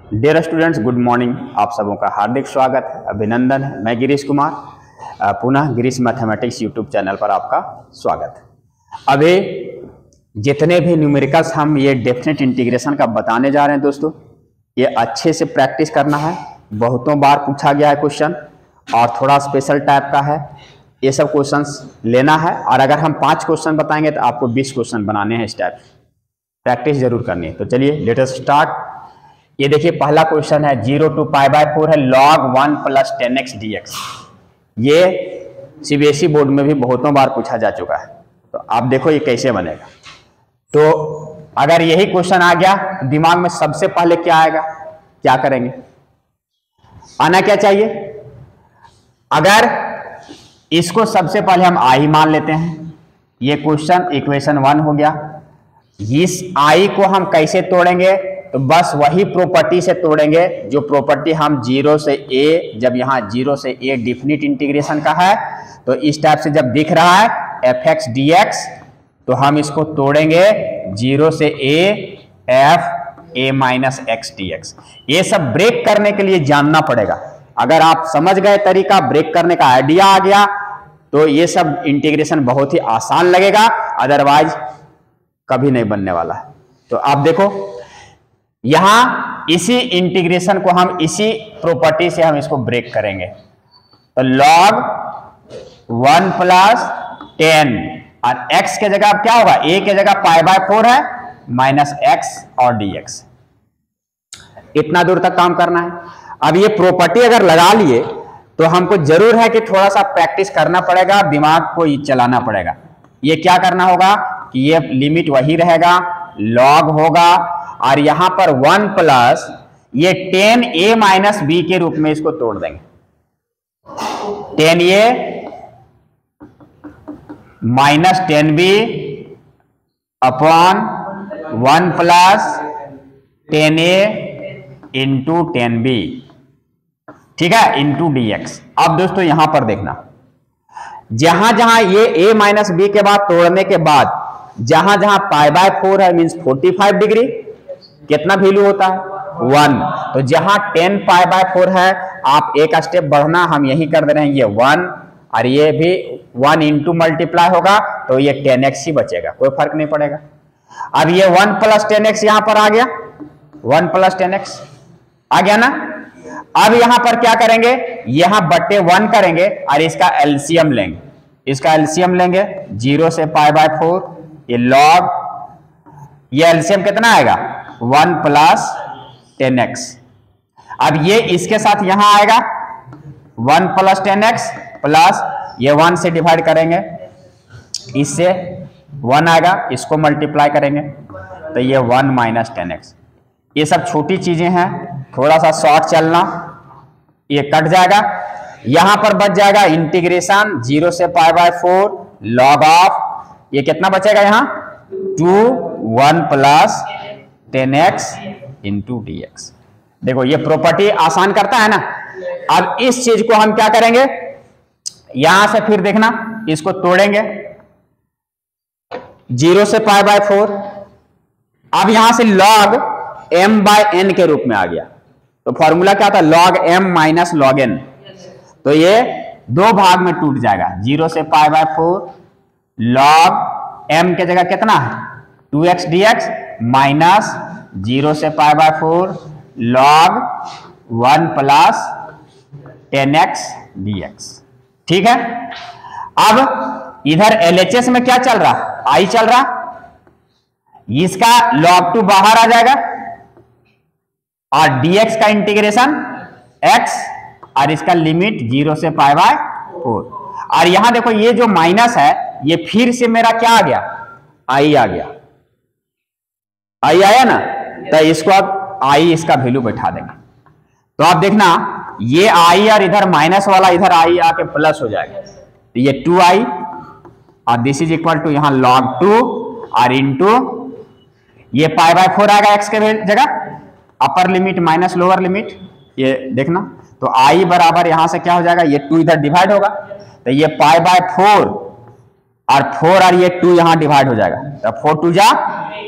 Dear students, good morning. आप सबों का हार्दिक स्वागत है, अभिनंदन है। मैं गिरीश कुमार, पुनः गिरीश मैथमेटिक्स यूट्यूब चैनल पर आपका स्वागत है। अभी जितने भी न्यूमेरिकल्स हम ये डेफिनेट इंटीग्रेशन का बताने जा रहे हैं दोस्तों, ये अच्छे से प्रैक्टिस करना है। बहुतों बार पूछा गया है क्वेश्चन और थोड़ा स्पेशल टाइप का है। ये सब क्वेश्चंस लेना है और अगर हम 5 क्वेश्चन बताएंगे तो आपको 20 क्वेश्चन बनाने हैं। इस टाइप प्रैक्टिस जरूर करनी है। तो चलिए लेट अस स्टार्ट। ये देखिए पहला क्वेश्चन है 0 to π/4 है log 1 + 10x dx। ये सीबीएसई बोर्ड में भी बहुतों बार पूछा जा चुका है। तो आप देखो ये कैसे बनेगा। तो अगर यही क्वेश्चन आ गया, दिमाग में सबसे पहले क्या आएगा, क्या करेंगे? आना क्या चाहिए? अगर इसको सबसे पहले हम आई मान लेते हैं, ये क्वेश्चन इक्वेशन 1 हो गया। इस आई को हम कैसे तोड़ेंगे? तो बस वही प्रॉपर्टी से तोड़ेंगे जो प्रॉपर्टी हम 0 से a, जब यहाँ 0 से a डिफिनिट इंटीग्रेशन का है तो इस टाइप से जब दिख रहा है fx dx, तो हम इसको तोड़ेंगे 0 से a f a minus x dx। ये सब ब्रेक करने के लिए जानना पड़ेगा। अगर आप समझ गए तरीका, ब्रेक करने का आइडिया आ गया, तो ये सब इंटीग्रेशन बहुत ही आसान लगेगा, अदरवाइज कभी नहीं बनने वाला है। तो आप देखो यहां इसी इंटीग्रेशन को हम इसी प्रॉपर्टी से हम इसको ब्रेक करेंगे। तो log 1 + 10 और x के जगह अब क्या होगा, a के जगह π/4 है माइनस x और dx। इतना दूर तक काम करना है। अब ये प्रॉपर्टी अगर लगा लिए तो हमको जरूर है कि थोड़ा सा प्रैक्टिस करना पड़ेगा, दिमाग को चलाना पड़ेगा। ये क्या करना होगा कि ये लिमिट वही रहेगा, log होगा और यहां पर 1 प्लस ये 10a माइनस b के रूप में इसको तोड़ देंगे। 10a minus 10b upon 1 plus 10a into 10b, ठीक है, इंटू dx। अब दोस्तों यहां पर देखना, जहां जहां ये a माइनस b के बाद तोड़ने के बाद जहां जहां π/4 है मीन्स 45 डिग्री, कितना वैल्यू होता है 1। तो जहां 10 π/4 है आप एक स्टेप बढ़ना, हम यही कर दे रहे हैं, ये 1 और ये भी 1 इंटू मल्टीप्लाई होगा तो ये 10x ही बचेगा, कोई फर्क नहीं पड़ेगा। अब ये 1 + 10x यहां पर आ गया, 1 + 10x आ गया ना। अब यहां पर क्या करेंगे, यहां बट्टे 1 करेंगे और इसका एलसीएम लेंगे। इसका एलसीएम लेंगे 0 से π/4, ये log, ये एलसीएम कितना आएगा 1 + 10x। अब ये इसके साथ यहां आएगा 1 + 10x प्लस ये 1 से डिवाइड करेंगे, इससे 1 आएगा, इसको मल्टीप्लाई करेंगे तो ये 1 माइनस 10x। ये सब छोटी चीजें हैं, थोड़ा सा शॉर्ट चलना, ये कट जाएगा। यहां पर बच जाएगा इंटीग्रेशन 0 से π/4 log ऑफ, ये कितना बचेगा यहाँ 2 1 + 10x इंटू dx। देखो ये प्रॉपर्टी आसान करता है ना। अब इस चीज को हम क्या करेंगे, यहां से फिर देखना, इसको तोड़ेंगे 0 से π/4। अब यहां से log m/n के रूप में आ गया, तो फॉर्मूला क्या था log m minus log n। तो ये 2 भाग में टूट जाएगा, 0 से π/4 log m के जगह कितना है 2x dx माइनस 0 से π/4 log 1 + 10x dx, ठीक है। अब इधर LHS में क्या चल रहा, i चल रहा, इसका log 2 बाहर आ जाएगा और dx का इंटीग्रेशन x और इसका लिमिट 0 से π/4। और यहां देखो ये जो माइनस है ये फिर से मेरा क्या आ गया, i आ गया, i आया ना। तो इसको अब i इसका वैल्यू बैठा देंगे। तो आप देखना ये i और इधर माइनस वाला इधर i आके प्लस हो जाएगा, तो ये 2i और दिस इज इक्वल टू यहां log 2 और इंटू ये π/4 आएगा x के जगह, upper limit minus lower limit, ये देखना। तो i बराबर यहां से क्या हो जाएगा, ये 2 इधर डिवाइड होगा तो ये π/4 और 4 और ये 2 यहां डिवाइड हो जाएगा, तो 4 2 जा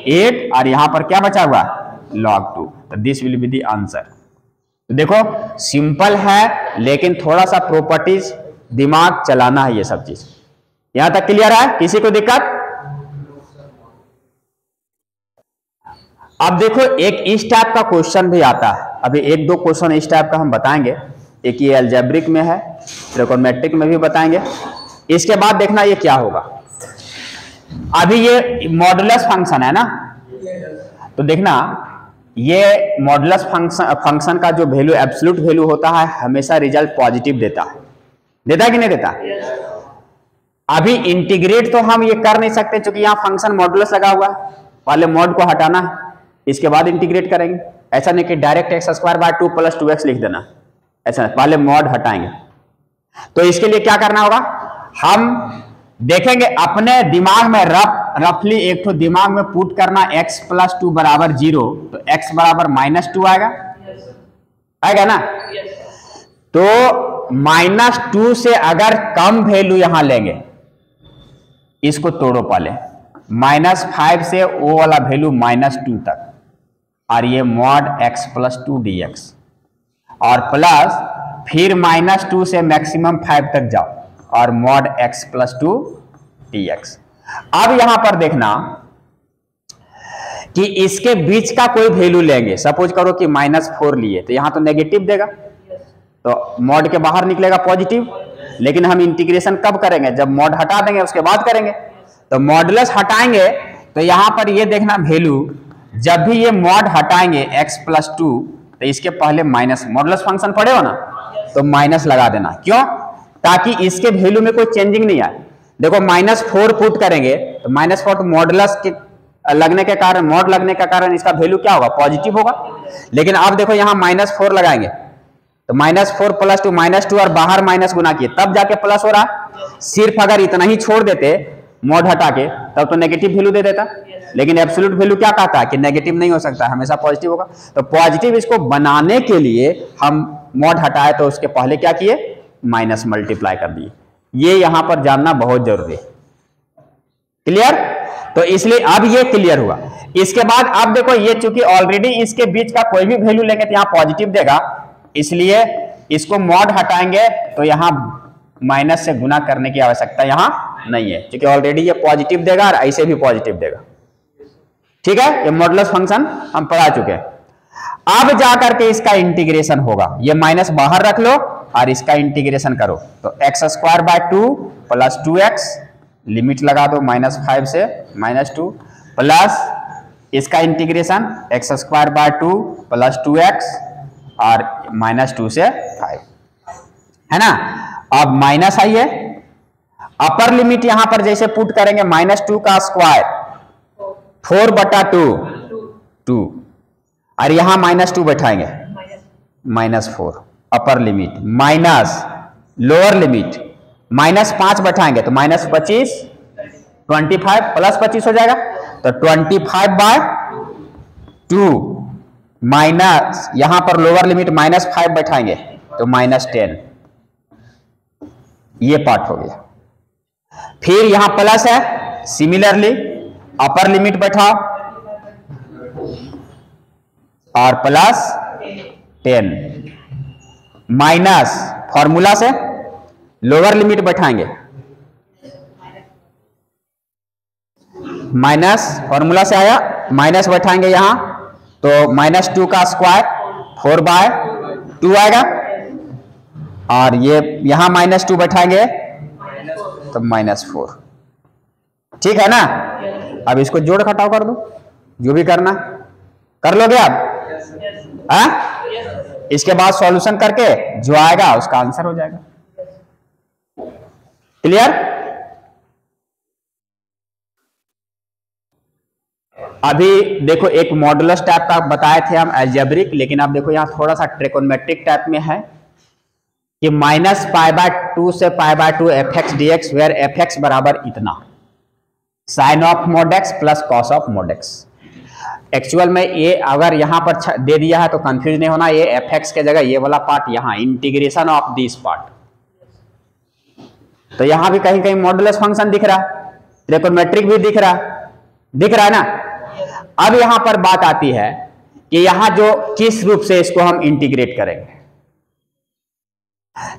8 और यहां पर क्या बचा हुआ log 2। तो this will be the answer. तो देखो सिंपल है, लेकिन थोड़ा सा प्रॉपर्टीज दिमाग चलाना है, ये सब चीज। यहां तक क्लियर है? किसी को दिक्कत? अब देखो एक इस टाइप का क्वेश्चन भी आता है, अभी एक दो क्वेश्चन इस टाइप का हम बताएंगे। एक ये अलजेब्रिक में है, ट्रिकोमेट्रिक में भी बताएंगे। इसके बाद देखना ये क्या होगा। अभी ये मॉडुलस फंक्शन है ना, तो देखना ये मॉडुलस फंक्शन का जो वैल्यू एब्सोल्यूट वैल्यू होता है हमेशा रिजल्ट पॉजिटिव देता है। देता है कि नहीं देता? अभी इंटीग्रेट तो हम ये कर नहीं सकते क्योंकि यहाँ फंक्शन मॉडुलस लगा हुआ है, पहले मॉड को हटाना है, इसके बाद इंटीग्रेट करेंगे। ऐसा नहीं कि डायरेक्ट x² 2 + 2x लिख देना, ऐसा पहले मॉड हटाएंगे। तो इसके लिए क्या करना होगा, हम देखेंगे अपने दिमाग में रफली एक तो दिमाग में पुट करना x + 2 = 0, तो x = -2 आएगा, आएगा ना? तो -2 से अगर कम वैल्यू यहां लेंगे, इसको तोड़ो पहले, -5 से वो वाला वैल्यू -2 तक, और ये mod x + 2 dx, और प्लस फिर -2 से मैक्सिमम 5 तक जाओ और mod x + 2 dx। अब यहां पर देखना कि इसके बीच का कोई वैल्यू लेंगे, सपोज करो कि -4 लिए, तो यहां तो नेगेटिव देगा, तो मॉड के बाहर निकलेगा पॉजिटिव। लेकिन हम इंटीग्रेशन कब करेंगे, जब मॉड हटा देंगे उसके बाद करेंगे। तो मॉडुलस हटाएंगे तो यहां पर ये देखना वैल्यू, जब भी ये मॉड हटाएंगे x + 2, तो इसके पहले माइनस, मॉडुलस फंक्शन पढ़े हो ना, तो माइनस लगा देना। क्यों? ताकि इसके वैल्यू में कोई चेंजिंग नहीं आए। देखो -4 पुट करेंगे तो -4 तो मॉडुलस के लगने के कारण, मॉड लगने के कारण इसका वैल्यू क्या होगा, पॉजिटिव होगा। लेकिन अब देखो यहाँ -4 लगाएंगे तो -4 + 2 -2, और बाहर माइनस गुना किए तब जाके प्लस हो रहा। सिर्फ अगर इतना ही छोड़ देते मॉड हटा के, तब तो नेगेटिव वैल्यू दे देता। लेकिन एब्सोल्यूट वैल्यू क्या कहता है कि नेगेटिव नहीं हो सकता, हमेशा पॉजिटिव होगा। तो पॉजिटिव इसको बनाने के लिए हम मॉड हटाए तो उसके पहले क्या किए, माइनस मल्टीप्लाई कर दिए। ये यहां पर जानना बहुत जरूरी है। क्लियर? तो इसलिए अब ये क्लियर हुआ। इसके बाद अब देखो ये चूंकि ऑलरेडी इसके बीच का कोई भी वैल्यू लेंगे तो यहां पॉजिटिव देगा, इसलिए इसको मॉड हटाएंगे तो यहां माइनस से गुना करने की आवश्यकता यहां नहीं है, क्योंकि ऑलरेडी ये पॉजिटिव देगा और ऐसे भी पॉजिटिव देगा। ठीक है, ये मॉडुलस फंक्शन हम पढ़ा चुके हैं। अब जाकर के इसका इंटीग्रेशन होगा, ये माइनस बाहर रख लो और इसका इंटीग्रेशन करो, तो x² 2 + 2x, लिमिट लगा दो -5 से -2, प्लस इसका इंटीग्रेशन x² 2 + 2x और -2 से 5, है ना? अब माइनस आई है, अपर लिमिट यहां पर जैसे पुट करेंगे -2 का स्क्वायर 4/2 2, और यहां -2 बैठाएंगे -4 upper limit, minus lower limit -5 बैठाएंगे तो -25 25 + 25 हो जाएगा, तो 25/2 माइनस यहां पर लोअर लिमिट -5 बैठाएंगे तो -10, ये पार्ट हो गया। फिर यहां प्लस है, सिमिलरली अपर लिमिट बैठाओ और +10, माइनस फॉर्मूला से लोअर लिमिट बैठाएंगे, माइनस फॉर्मूला से आया, माइनस बैठाएंगे यहां तो -2 का स्क्वायर 4/2 आएगा, और ये यहां -2 बैठाएंगे तो -4। ठीक है ना? अब इसको जोड़ घटाव कर दो, जो भी करना कर लोगे आप, हाँ? इसके बाद सॉल्यूशन करके जो आएगा उसका आंसर हो जाएगा। क्लियर? अभी देखो एक मॉडुलस टाइप का बताए थे हम अलजेब्रिक, लेकिन अब देखो यहां थोड़ा सा ट्रिकोमेट्रिक टाइप में है कि -π/2 से π/2 fx dx, वेयर fx बराबर इतना, sine of mod x plus cos of mod x। Actual में ये अगर यहां पर दे दिया है तो कंफ्यूज नहीं होना, ये fx के जगह ये वाला पार्ट यहां इंटीग्रेशन ऑफ दिस पार्ट, तो यहां भी कहीं कहीं मॉडुलस फंक्शन दिख रहा है, ट्रिकोमेट्रिक भी दिख रहा है ना। अब यहां पर बात आती है कि यहां जो किस रूप से इसको हम इंटीग्रेट करेंगे।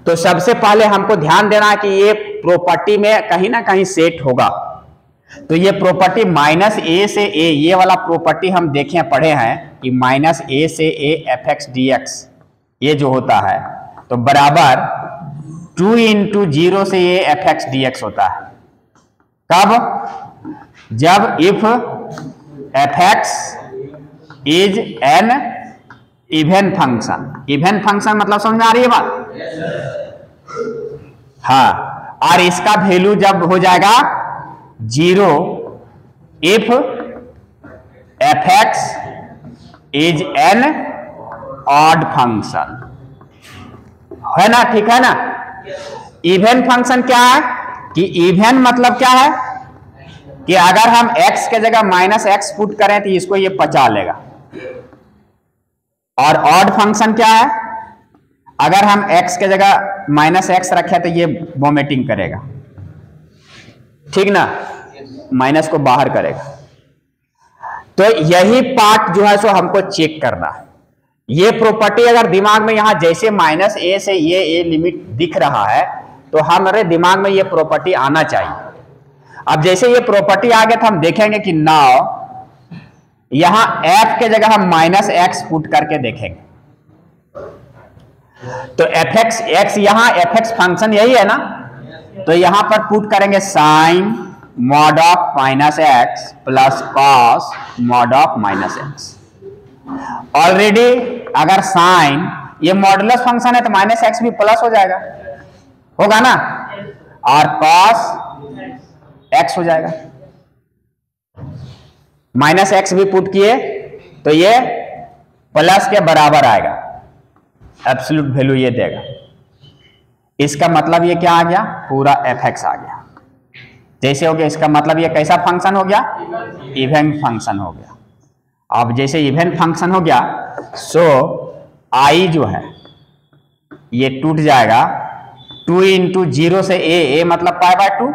तो सबसे पहले हमको ध्यान देना है कि ये प्रॉपर्टी में कहीं ना कहीं सेट होगा। तो ये प्रॉपर्टी माइनस ए से ए, ये वाला प्रॉपर्टी हम देखे पढ़े हैं कि माइनस ए से A F x d x ये जो होता है तो बराबर 2 इंटू 0 से A F x d x होता है। कब? जब if F x is an even function. Even function मतलब समझ में आ रही है बात? हाँ, और इसका वैल्यू जब हो जाएगा 0 if F x is an odd function, है ना? ठीक है ना? इवन फंक्शन क्या है कि इवन मतलब क्या है कि अगर हम x के जगह माइनस एक्स पुट करें तो इसको ये पचा लेगा। और ऑड फंक्शन क्या है? अगर हम x के जगह माइनस एक्स रखें तो ये वोमिटिंग करेगा, ठीक ना? माइनस को बाहर करेगा। तो यही पार्ट जो है सो हमको चेक करना है। ये प्रॉपर्टी अगर दिमाग में यहां जैसे माइनस ए से ये ए लिमिट दिख रहा है तो हमारे दिमाग में ये प्रॉपर्टी आना चाहिए। अब जैसे ये प्रॉपर्टी आ गया तो हम देखेंगे कि नाउ यहां f के जगह हम माइनस एक्स पुट करके देखेंगे तो एफ एक्स एक्स, यहां एफ एक्स फंक्शन यही है ना, तो यहां पर पुट करेंगे sine mod of minus X plus cos mod of minus X. Already अगर साइन ये मॉडुलस फंक्शन है तो माइनस एक्स भी प्लस हो जाएगा, होगा ना, और कॉस एक्स हो जाएगा। माइनस एक्स भी पुट किए तो ये प्लस के बराबर आएगा, एब्सोल्यूट वैल्यू ये देगा। इसका मतलब ये क्या आ गया? पूरा एफ एक्स आ गया। जैसे हो गया, इसका मतलब ये कैसा फंक्शन हो गया? इवन फंक्शन हो गया। अब जैसे इवन फंक्शन हो गया सो आई जो है ये टूट जाएगा 2 इंटू 0 से ए मतलब pi by 2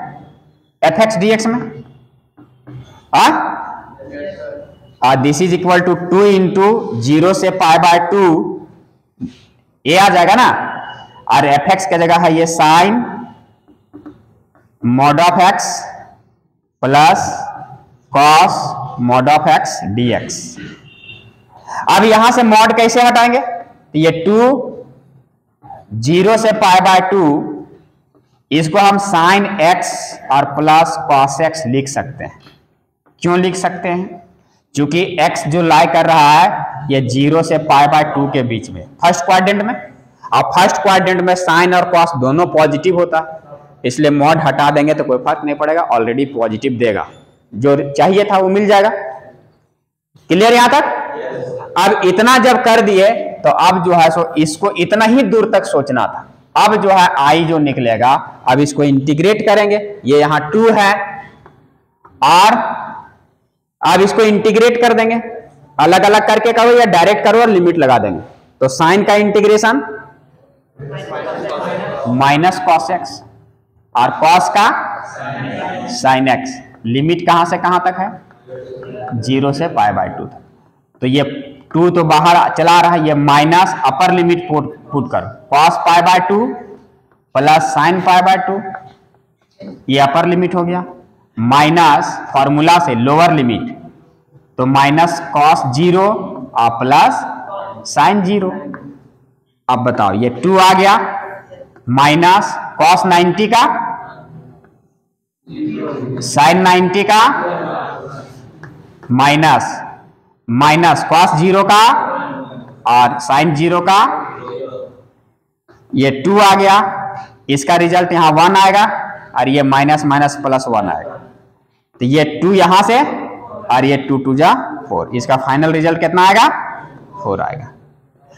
f x d x में, this is equal to 2 into 0 से पाई बाय 2 ए आ जाएगा ना, और एफ एक्स की जगह है ये sine mod of X plus cos mod of X dx। अब यहां से मॉड कैसे हटाएंगे? ये 2 0 से पाई बाय 2 इसको हम साइन एक्स और प्लस कॉस एक्स लिख सकते हैं। क्यों लिख सकते हैं? क्योंकि x जो लाई कर रहा है ये 0 से पाई बाय 2 के बीच में फर्स्ट क्वाड्रेंट में, और फर्स्ट क्वाड्रेंट में साइन और कॉस दोनों पॉजिटिव होता है, इसलिए मॉड हटा देंगे तो कोई फर्क नहीं पड़ेगा, ऑलरेडी पॉजिटिव देगा, जो चाहिए था वो मिल जाएगा। क्लियर यहां तक? अब इतना जब कर दिए तो अब जो है सो इसको इतना ही दूर तक सोचना था। अब जो है आई जो निकलेगा, अब इसको इंटीग्रेट करेंगे, ये यहां 2 है और अब इसको इंटीग्रेट कर देंगे, अलग अलग करके करो या डायरेक्ट करो और लिमिट लगा देंगे। तो साइन का इंटीग्रेशन माइनस कॉस एक्स और कॉस का साइन एक्स, लिमिट कहां से कहां तक है? 0 से पाई बाय 2 तक। तो ये 2 तो बाहर चला रहा है, ये माइनस अपर लिमिट पुट करो, cos pi by 2 plus sine pi by 2, ये अपर लिमिट हो गया, माइनस फॉर्मूला से लोअर लिमिट, तो माइनस कॉस 0 और प्लस साइन 0। अब बताओ ये 2 आ गया, माइनस कॉस 90 का साइन 90 का माइनस माइनस कॉस 0 का और साइन 0 का, ये 2 आ गया, इसका रिजल्ट यहां 1 आएगा और ये माइनस माइनस प्लस 1 आएगा, तो ये 2 यहां से और ये 2 2 जा 4, इसका फाइनल रिजल्ट कितना आएगा? 4 आएगा।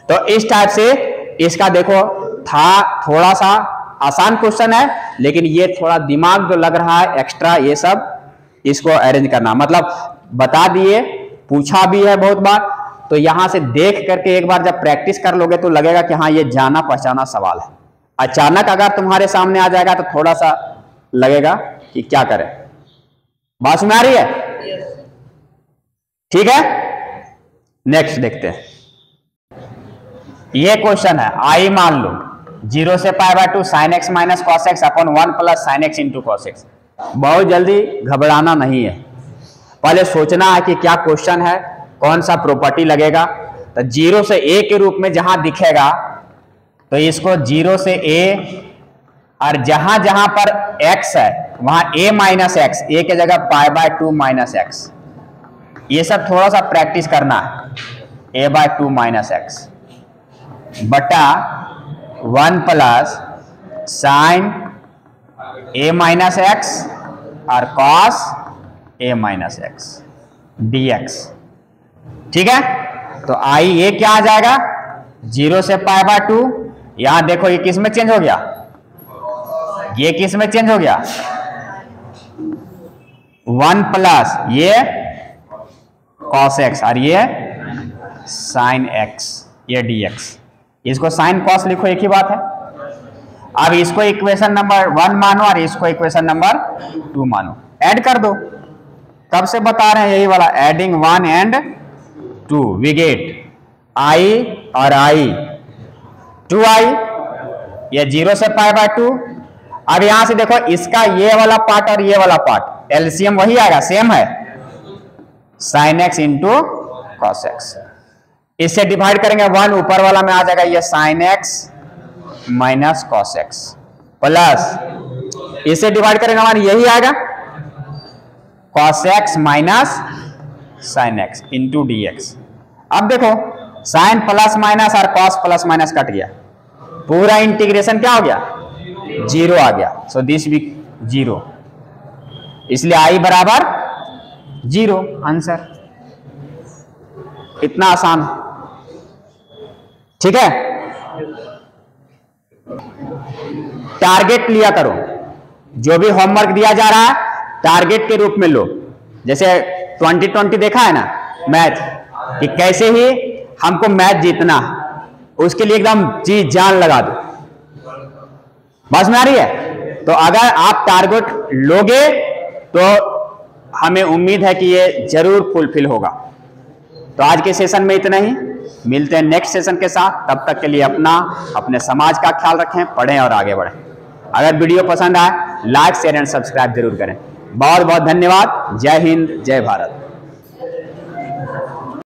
तो इस टाइप से इसका देखो था, थोड़ा सा आसान क्वेश्चन है लेकिन ये थोड़ा दिमाग जो लग रहा है एक्स्ट्रा, ये सब इसको अरेंज करना, मतलब बता दिए, पूछा भी है बहुत बार, तो यहां से देख करके एक बार जब प्रैक्टिस कर लोगे तो लगेगा कि हाँ ये जाना पहचाना सवाल है। अचानक अगर तुम्हारे सामने आ जाएगा तो थोड़ा सा लगेगा कि क्या करें। बात में आ रही है? ठीक है, नेक्स्ट देखते हैं, ये क्वेश्चन है, आई मान लो 0 से π/2 sin x minus cos x upon 1 plus sin x into cos x. बहुत जल्दी घबराना नहीं है, पहले सोचना है कि क्या क्वेश्चन है, कौन सा प्रॉपर्टी लगेगा। तो 0 से a के रूप में जहां दिखेगा तो इसको 0 से a, और जहां जहां पर x है वहां a माइनस एक्स, a के जगह π/2 माइनस एक्स। ये सब थोड़ा सा प्रैक्टिस करना है। a/2 माइनस एक्स बटा 1 plus sine a minus x और cos a minus x dx। ठीक है, तो आई ये क्या आ जाएगा 0 से π/2। यहां देखो ये किस में चेंज हो गया, ये किस में चेंज हो गया, 1 प्लस ये कॉस एक्स और ये साइन एक्स, ये dx। इसको साइन कॉस लिखो, एक ही बात है। अब इसको इक्वेशन नंबर 1 मानो और इसको इक्वेशन नंबर 2 मानो, ऐड कर दो। तब से बता रहे हैं यही वाला, एडिंग 1 एंड 2 वी गेट आई और आई 2i, ये 0 से π/2। अब यहां से देखो इसका ये वाला पार्ट और ये वाला पार्ट एलसीएम वही आएगा, सेम है, sine x into cos x. इससे डिवाइड करेंगे 1, ऊपर वाला में आ जाएगा ये sine x minus cos x, plus इसे डिवाइड करेंगे हमारा यही आएगा cos x minus sine x into dx। अब देखो साइन प्लस माइनस और कॉस प्लस माइनस कट गया, पूरा इंटीग्रेशन क्या हो गया 0 आ गया। सो दिस भी 0, इसलिए आई बराबर 0 आंसर। इतना आसान, ठीक है। टारगेट लिया करो, जो भी होमवर्क दिया जा रहा है टारगेट के रूप में लो। जैसे 2020 देखा है ना मैथ, कि कैसे ही हमको मैच जीतना, उसके लिए एकदम जी जान लगा दो। बस में आ रही है? तो अगर आप टारगेट लोगे तो हमें उम्मीद है कि ये जरूर फुलफिल होगा। तो आज के सेशन में इतना ही, मिलते हैं नेक्स्ट सेशन के साथ। तब तक के लिए अपने समाज का ख्याल रखें, पढ़ें और आगे बढ़ें। अगर वीडियो पसंद आए लाइक शेयर एंड सब्सक्राइब जरूर करें। बहुत बहुत धन्यवाद। जय हिंद, जय भारत।